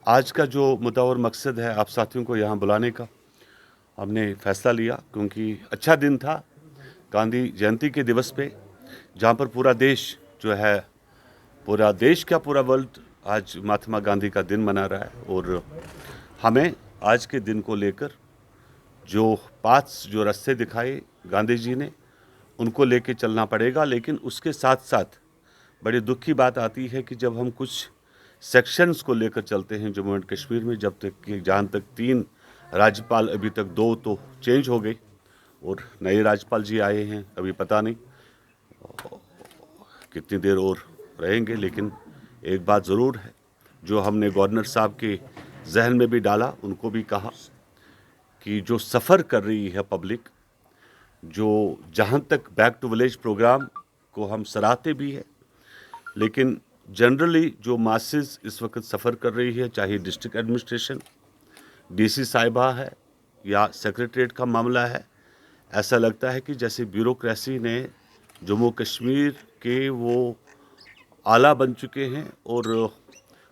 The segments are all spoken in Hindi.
आज का जो मुद्दा और मकसद है आप साथियों को यहाँ बुलाने का, हमने फैसला लिया क्योंकि अच्छा दिन था गांधी जयंती के दिवस पे, जहाँ पर पूरा देश जो है, पूरा देश क्या पूरा वर्ल्ड आज महात्मा गांधी का दिन मना रहा है। और हमें आज के दिन को लेकर जो पाथ्स, जो रास्ते दिखाए गांधी जी ने, उनको लेके चलना पड़ेगा। लेकिन उसके साथ साथ बड़ी दुख की बात आती है कि जब हम कुछ सेक्शंस को लेकर चलते हैं जम्मू एंड कश्मीर में, जब तक कि जहाँ तक 3 राज्यपाल, अभी तक 2 तो चेंज हो गए और नए राज्यपाल जी आए हैं, अभी पता नहीं कितनी देर और रहेंगे। लेकिन एक बात ज़रूर है, जो हमने गवर्नर साहब के जहन में भी डाला, उनको भी कहा कि जो सफ़र कर रही है पब्लिक, जो जहाँ तक बैक टू विलेज प्रोग्राम को हम सराहते भी है, लेकिन जनरली जो मासेस इस वक्त सफ़र कर रही है, चाहे डिस्ट्रिक्ट एडमिनिस्ट्रेशन, डीसी साहिबा है या सेक्रेटरीट का मामला है, ऐसा लगता है कि जैसे ब्यूरोक्रेसी ने जम्मू कश्मीर के वो आला बन चुके हैं और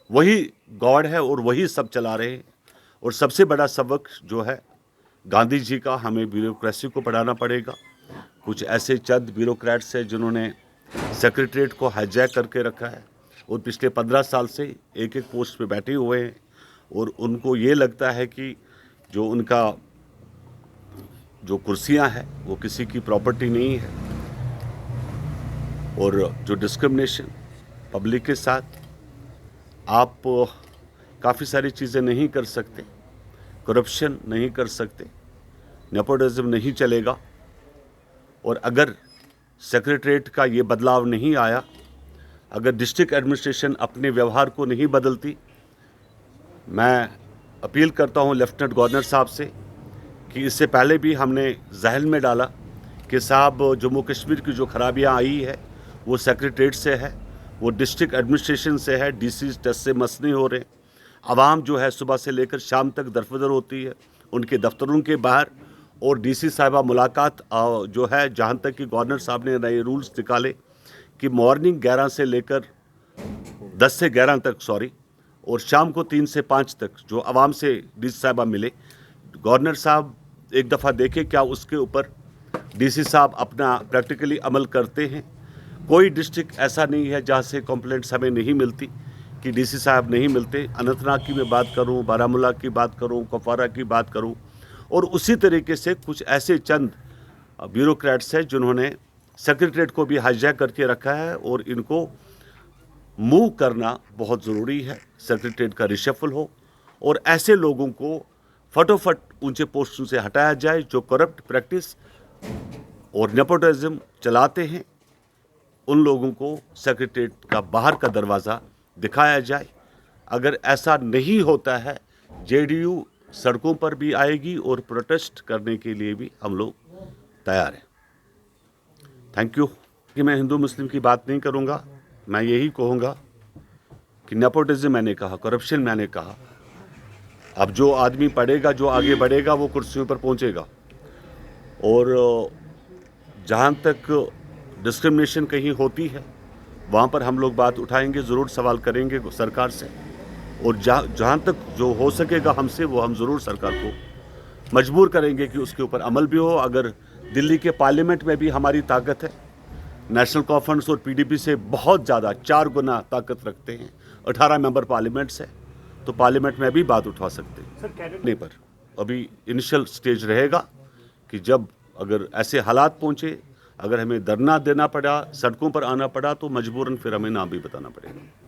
वही गॉड है और वही सब चला रहे हैं। और सबसे बड़ा सबक जो है गांधी जी का, हमें ब्यूरोक्रेसी को पढ़ाना पड़ेगा। कुछ ऐसे चंद ब्यूरोक्रेट्स हैं जिन्होंने सेक्रेटरीट को हाईजैक करके रखा है और पिछले 15 साल से एक एक पोस्ट पे बैठे हुए हैं और उनको ये लगता है कि जो उनका जो कुर्सियां हैं वो किसी की प्रॉपर्टी नहीं है। और जो डिस्क्रिमिनेशन पब्लिक के साथ, आप काफ़ी सारी चीज़ें नहीं कर सकते, करप्शन नहीं कर सकते, नेपोटिज्म नहीं चलेगा। और अगर सेक्रेटरीट का ये बदलाव नहीं आया, अगर डिस्ट्रिक्ट एडमिनिस्ट्रेशन अपने व्यवहार को नहीं बदलती, मैं अपील करता हूँ लेफ्टिनेंट गवर्नर साहब से कि इससे पहले भी हमने जहन में डाला कि साहब जम्मू कश्मीर की जो खराबियाँ आई है वो सेक्रेटरीट से है, वो डिस्ट्रिक्ट एडमिनिस्ट्रेशन से है, डीसी टेस्ट से मस नहीं हो रहे। आवाम जो है सुबह से लेकर शाम तक दरफदर होती है उनके दफ्तरों के बाहर, और डीसी साहिबा मुलाकात जो है, जहाँ तक कि गवर्नर साहब ने नए रूल्स निकाले कि मॉर्निंग 11 से लेकर 10 से 11 तक और शाम को 3 से 5 तक जो आवाम से डीसी साहिबा मिले, गवर्नर साहब एक दफ़ा देखे क्या उसके ऊपर डीसी साहब अपना प्रैक्टिकली अमल करते हैं। कोई डिस्ट्रिक्ट ऐसा नहीं है जहाँ से कंप्लेंट्स हमें नहीं मिलती, कि डीसी साहब नहीं मिलते। अनंतनाग की मैं बात करूँ, बारामूला की बात करूँ, कुपवारा की बात करूँ, और उसी तरीके से कुछ ऐसे चंद ब्यूरोक्रेट्स हैं जिन्होंने सेक्रेटरीट को भी हाईजैक करके रखा है और इनको मूव करना बहुत ज़रूरी है। सेक्रेटरीट का रिशफल हो और ऐसे लोगों को फटोफट ऊंचे पोस्टों से हटाया जाए जो करप्ट प्रैक्टिस और नेपोटिज्म चलाते हैं। उन लोगों को सेक्रेटरीट का बाहर का दरवाज़ा दिखाया जाए। अगर ऐसा नहीं होता है, जेडीयू सड़कों पर भी आएगी और प्रोटेस्ट करने के लिए भी हम लोग तैयार हैं। Thank you. कि मैं हिंदू मुस्लिम की बात नहीं करूंगा, मैं यही कहूँगा कि नेपोटिज्म मैंने कहा, करप्शन मैंने कहा। अब जो आदमी पढ़ेगा, जो आगे बढ़ेगा, वो कुर्सियों पर पहुंचेगा। और जहाँ तक डिस्क्रिमिनेशन कहीं होती है वहाँ पर हम लोग बात उठाएंगे, ज़रूर सवाल करेंगे सरकार से, और जहाँ तक जो हो सकेगा हमसे वो हम ज़रूर सरकार को मजबूर करेंगे कि उसके ऊपर अमल भी हो। अगर दिल्ली के पार्लियामेंट में भी हमारी ताकत है, नेशनल कॉन्फ्रेंस और पीडीपी से बहुत ज़्यादा 4 गुना ताकत रखते हैं, 18 मेंबर पार्लियामेंट से, तो पार्लियामेंट में भी बात उठा सकते हैं। नहीं, पर अभी इनिशियल स्टेज रहेगा कि जब अगर ऐसे हालात पहुँचे, अगर हमें धरना देना पड़ा, सड़कों पर आना पड़ा, तो मजबूरन फिर हमें नाम भी बताना पड़ेगा।